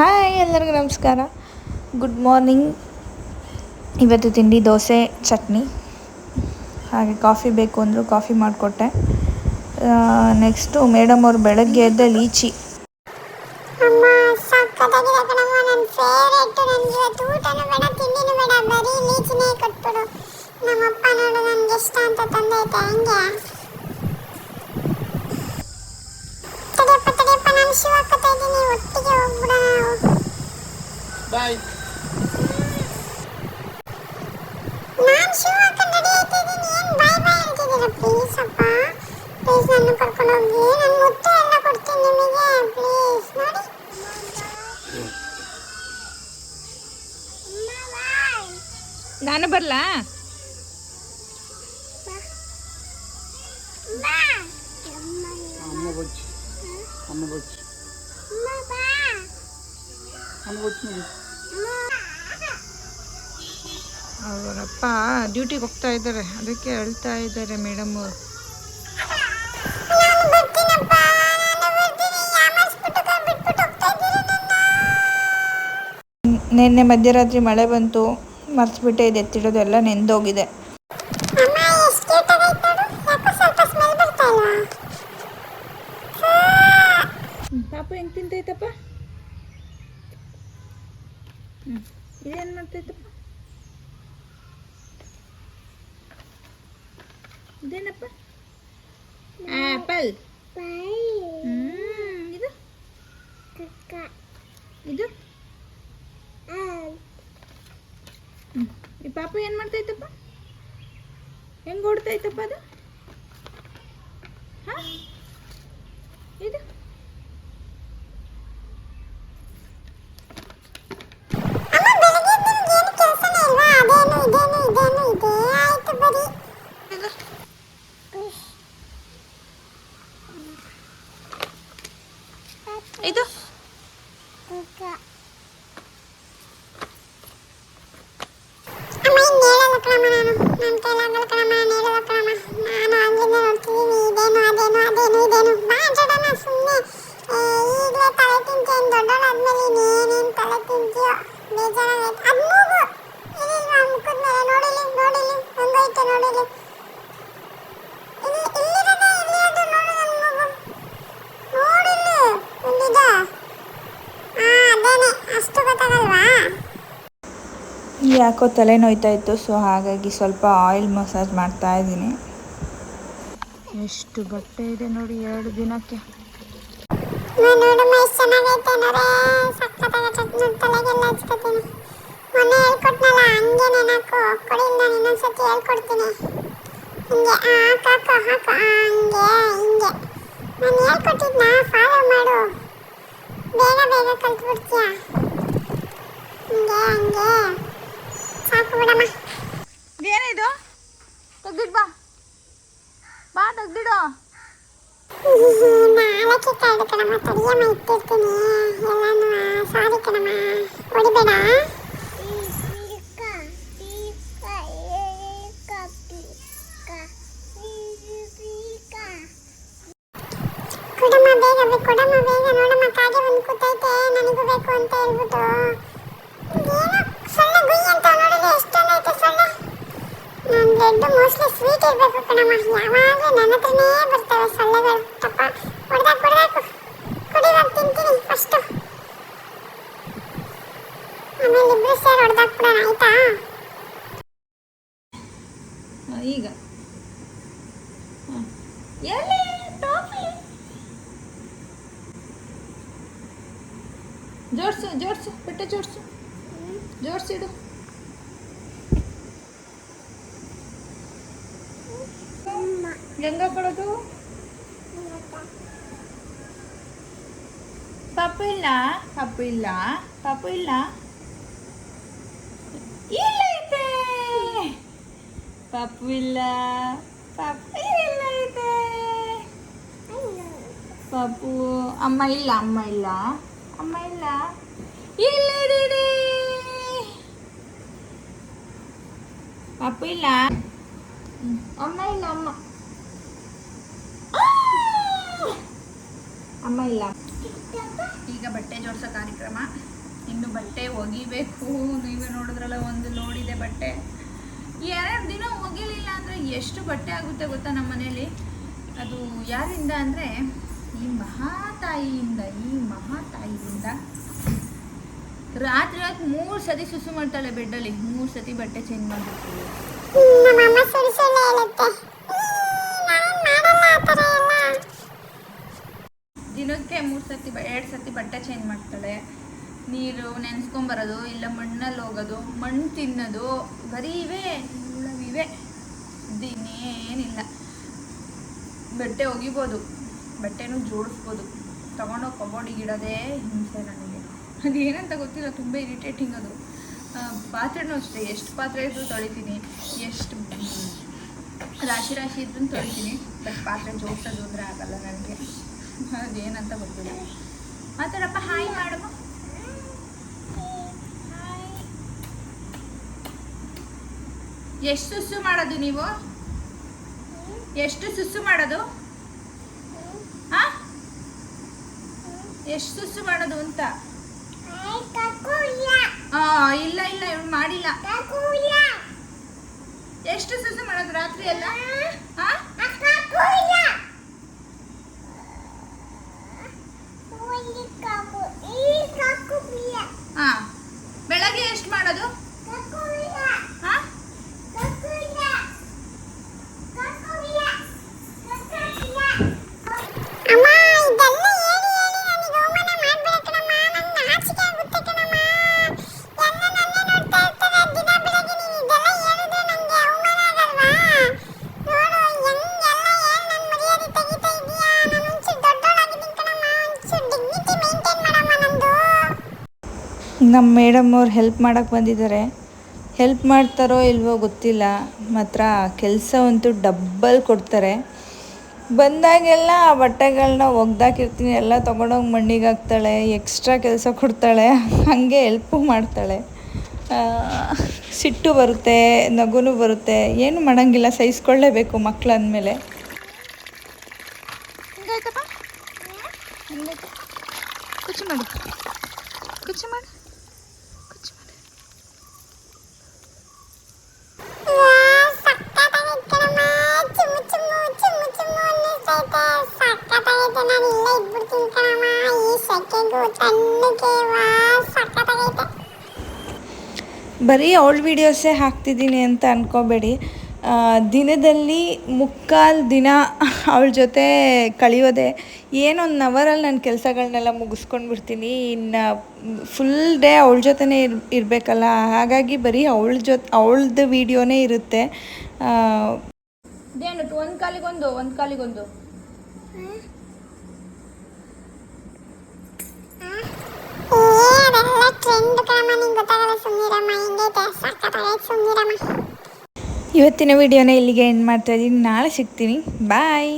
Hi ಎಲ್ಲರಿಗೂ ನಮಸ್ಕಾರ. Good morning. ಇವತ್ತು ತಿಂಡಿ ದೋಸೆ ಚಟ್ನಿ, ಹಾಗೆ ಕಾಫಿ ಬೇಕು ಅಂದರು ಕಾಫಿ ಮಾಡಿಕೊಟ್ಟೆ. ನೆಕ್ಸ್ಟು ಮೇಡಮ್ ಅವ್ರು ಬೆಳಗ್ಗೆ ಎದ್ದ ಲೀಚಿ ಅಮ್ಮ ಸಕ್ಕತ್ತಾಗಿದೆ ಕಣಮ್ಮ. ನನ್ನ ಫೇವ್ರೆಟ್. ನನಗೆ ಇವತ್ತು ಊಟನೂ ಬೇಡ ತಿಂಡಿನೂ ಬೇಡ, ಬರೀ ಲೀಚಿನೇ ಕೊಟ್ಬಿಡು. ನಮ್ಮಪ್ಪ ನೋಡು ನನಗೆ ಇಷ್ಟ ಅಂತ ತಂದೈತೆ. ಹಂಗೆ ತಡಿಯಪ್ಪ ನಾನು ಶಿವ ಹಾಕೋತಾ ಇದ್ದೀನಿ, ಒಟ್ಟಿಗೆ ಹೋಗ್ಬಿಡೋಣ ನಾವು. ಬಾಯ್. ನಾನು ಶಿವ ಹಾಕೊಂಡು ರೆಡಿ ಆಯ್ತಿದ್ದೀನಿ. ಏನು ಬಾಯ್ ಬಾಯ್ ಅಂತಿದ್ದೀರ? ಪ್ಲೀಸ್ ಅಪ್ಪ, ಪ್ಲೀಸ್ ನನ್ನ ಕರ್ಕೊಂಡು ಹೋಗಿ. ನಾನು ಮುತ್ತು ಎಲ್ಲ ಕೊಡ್ತೀನಿ ನಿಮಗೆ, ಪ್ಲೀಸ್ ನೋಡಿ. ನಾನು ಬರಲಾ? ಅವರಪ್ಪ ಡ್ಯೂಟಿಗೆ ಹೋಗ್ತಾ ಇದ್ದಾರೆ, ಅದಕ್ಕೆ ಹೇಳ್ತಾ ಇದ್ದಾರೆ ಮೇಡಮ್ ಅವರು. ನಿನ್ನೆ ಮಧ್ಯರಾತ್ರಿ ಮಳೆ ಬಂತು, ಮರ್ತ್ಬಿಟ್ಟೆ ಇದು ಎತ್ತಿಡೋದು ಎಲ್ಲ ನೆಂದೋಗಿದೆ. ಪಾಪು ಹೆಂಗೆ ತಿಂತೈತಪ್ಪ? ಇದೇನು ಮಾಡ್ತೈತಪ್ಪ? ಇದೇನಪ್ಪ? ಆಪಲ್. ಇದು ಇದು ಈ ಪಾಪು ಏನು ಮಾಡ್ತೈತಪ್ಪ? ಹೆಂಗೆ ಓಡ್ತೈತಪ್ಪ ಅದು? ಹಾಂ, ಇದು ಇದು ಯಾಕೋ ತಲೆ ನೋಯ್ತಾ ಇತ್ತು, ಸೊ ಹಾಗಾಗಿ ಸ್ವಲ್ಪ ಆಯಿಲ್ ಮಸಾಜ್ ಮಾಡ್ತಾ ಇದ್ದೀನಿ. ಎಷ್ಟು ಬಟ್ಟೆ ಇದೆ ನೋಡಿ 2 ದಿನಕ್ಕೆ. ಏನಿದು? ತೆಗ್ದಿಡ್ ಬಾ, ಬಾ ತೆಗ್ದಿಡು. ನಾಳಕ್ಕೆ ಕಾಯ್ದು ಕಣಮ್ಮ, ತಡಿಯಮ್ಮ ಇಟ್ಟಿರ್ತೀನಿ ಎಲ್ಲಾನು. ಸಾರಿ ಕಣಮ್ಮ, ಹೊಡಿಬೇಡ. ಕೊಡಮ್ಮ ಬೇಗ ನೋಡಮ್ಮ, ಕಾಗೆ ಬಂದು ಕೂತೈತೆ ನನಗೂ ಬೇಕು ಅಂತ ಹೇಳ್ಬಿಟ್ಟು. ಏನೋ ಸೊಳ್ಳೆ ಗುಯ್ ಅಂತ ನೋಡಿದ್ರೆ ಎಷ್ಟೊಂದೈತೆ ಸೊಳ್ಳೆ. ನನ್ನ ಬ್ರೆಡ್ ಮೋಸ್ಟ್ಲಿ ಸ್ವೀಟ್ ಇರಬೇಕು ಕಣಮ್ಮ, ಯಾವಾಗಲೂ ನನ್ನ ಹತ್ರನೇ ಬರ್ತವೆ ಸೊಳ್ಳೆಗಳು. ತಪ್ಪ ಹೊಡೆದಾಕು, ಕುಡಿವಾಗ ತಿಂತೀನಿ ಫಸ್ಟು, ಆಮೇಲೆ ಇಬ್ಬರು ಸೇರಿ ಹೊಡೆದಾಕ್ಬಿಡೋಣ, ಆಯ್ತಾ? ಈಗ ಎಲ್ಲಿ ಟಾಫಿ? ಜೋಡ್ಸು ಬಿಟ್ಟೆ ಜೋಡ್ಸಿಡು. ಹೆಂಗ ಕೊಡೋದು? ಪಾಪು ಇಲ್ಲ ಐತೆ. ಪಾಪು ಇಲ್ಲ ಐತೆ. ಪಾಪು ಅಮ್ಮ ಇಲ್ಲ ಇಲ್ಲಿದೆ. ಪಾಪು ಇಲ್ಲ, ಅಮ್ಮ ಇಲ್ಲ, ಅಮ್ಮ ಇಲ್ಲ. ಈಗ ಬಟ್ಟೆ ಜೋಡಿಸೋ ಕಾರ್ಯಕ್ರಮ. ಇನ್ನು ಬಟ್ಟೆ ಒಗಿಬೇಕು. ನೀವೇ ನೋಡಿದ್ರಲ್ಲ, ಒಂದು ಲೋಡ್ ಇದೆ ಬಟ್ಟೆ. 2 ದಿನ ಒಗಿಲಿಲ್ಲ ಅಂದರೆ ಎಷ್ಟು ಬಟ್ಟೆ ಆಗುತ್ತೆ ಗೊತ್ತಾ ನಮ್ಮ ಮನೇಲಿ. ಅದು ಯಾರಿಂದ ಅಂದರೆ ಈ ಮಹಾತಾಯಿಯಿಂದ ರಾತ್ರಿ 3 ಸತಿ ಸುಸು ಮಾಡ್ತಾಳೆ ಬೆಡ್ಡಲ್ಲಿ. 3 ಸತಿ ಬಟ್ಟೆ ಚೇಂಜ್ ಮಾಡಬೇಕು. ದಿನಕ್ಕೆ 3 ಸತಿ 2 ಸತಿ ಬಟ್ಟೆ ಚೇಂಜ್ ಮಾಡ್ತಾಳೆ. ನೀರು ನೆನೆಸ್ಕೊಂಬರೋದು, ಇಲ್ಲ ಮಣ್ಣಲ್ಲಿ ಹೋಗೋದು, ಮಣ್ಣು ತಿನ್ನೋದು, ಬರೀ ಇವೆ ಇನ್ನೇನಿಲ್ಲ. ಬಟ್ಟೆ ಒಗಿಬೋದು, ಬಟ್ಟೆನೂ ಜೋಡಿಸ್ಬೋದು, ತೊಗೊಂಡೋಗಿ ಕಬೋರ್ಡಿಗೆ ಇಡೋದೇ ಹಿಂಸೆ ನನಗೆ. ಅದು ಏನಂತ ಗೊತ್ತಿಲ್ಲ, ತುಂಬ ಇರಿಟೇಟಿಂಗ್ ಅದು. ಪಾತ್ರೆನೂ ಅಷ್ಟೇ, ಎಷ್ಟು ಪಾತ್ರೆ ಇದ್ರೂ ತೊಳಿತೀನಿ, ಎಷ್ಟು ರಾಶಿ ಇದ್ರೂ ತೊಳಿತೀನಿ. ಬಟ್ ಪಾತ್ರೆ ಜೋಡಿಸೋದು ಅಂದರೆ ಆಗಲ್ಲ ನನಗೆ. ಅದೇನಂತ ಗೊತ್ತಿಲ್ಲ. ಮಾತಾಡಪ್ಪ, ಹಾಯ್ ಮಾಡಮ್ಮ. ಎಷ್ಟು ಸುಸ್ಸು ಮಾಡೋದು ನೀವು? ಎಷ್ಟು ಸುಸ್ಸು ಮಾಡೋದು? ಎಷ್ಟು ಸುಸ್ಸು ಮಾಡೋದು ಅಂತ? ಇಲ್ಲ ಇವಳು ಮಾಡಿಲ್ಲ. ಎಷ್ಟು ಸುಸ್ಸು ಮಾಡೋದು ರಾತ್ರಿ ಎಲ್ಲ? ಬೆಳಗ್ಗೆ ಎಷ್ಟು ಮಾಡೋದು? ನಮ್ಮ ಮೇಡಮ್ ಅವ್ರು ಹೆಲ್ಪ್ ಮಾಡೋಕ್ಕೆ ಬಂದಿದ್ದಾರೆ. ಹೆಲ್ಪ್ ಮಾಡ್ತಾರೋ ಇಲ್ವೋ ಗೊತ್ತಿಲ್ಲ, ಮಾತ್ರ ಕೆಲಸ ಅಂತೂ ಡಬ್ಬಲ್ ಕೊಡ್ತಾರೆ. ಬಂದಾಗೆಲ್ಲ ಆ ಬಟ್ಟೆಗಳನ್ನ ಒಗ್ದಾಕಿರ್ತೀನಿ, ಎಲ್ಲ ತೊಗೊಂಡೋಗಿ ಮಣ್ಣಿಗೆ ಹಾಕ್ತಾಳೆ, ಎಕ್ಸ್ಟ್ರಾ ಕೆಲಸ ಕೊಡ್ತಾಳೆ, ಹಾಗೆ ಹೆಲ್ಪು ಮಾಡ್ತಾಳೆ. ಸಿಟ್ಟು ಬರುತ್ತೆ, ನಗುನೂ ಬರುತ್ತೆ, ಏನು ಮಾಡೋಂಗಿಲ್ಲ, ಸಹಿಸ್ಕೊಳ್ಳೇಬೇಕು ಮಕ್ಕಳು ಅಂದಮೇಲೆ. ಕುಚ್ಚು ಮಾಡಿ ಬರೀ ಅವಳ ವೀಡಿಯೋಸೇ ಹಾಕ್ತಿದ್ದೀನಿ ಅಂತ ಅಂದ್ಕೋಬೇಡಿ. ದಿನದಲ್ಲಿ 3/4 ದಿನ ಅವಳ ಜೊತೆ ಕಳೆಯೋದೆ. ಏನೊಂದು ಅವರಲ್ಲಿ ನನ್ನ ಕೆಲಸಗಳನ್ನೆಲ್ಲ ಮುಗಿಸ್ಕೊಂಡು ಬಿಡ್ತೀನಿ. ಇನ್ನು ಫುಲ್ ಡೇ ಅವಳ ಜೊತೆನೇ ಇರಬೇಕಲ್ಲ, ಹಾಗಾಗಿ ಬರೀ ಅವಳದ್ದು ವೀಡಿಯೋನೇ ಇರುತ್ತೆ. ಒಂದು ಕಾಲಿಗೊಂದು ಇವತ್ತಿನ ವಿಡಿಯೋನ ಇಲ್ಲಿಗೆ ಎಂಡ್ ಮಾಡ್ತಾ ಇದ್ದೀನಿ. ನಾಳೆ ಸಿಗ್ತೀನಿ. ಬಾಯ್.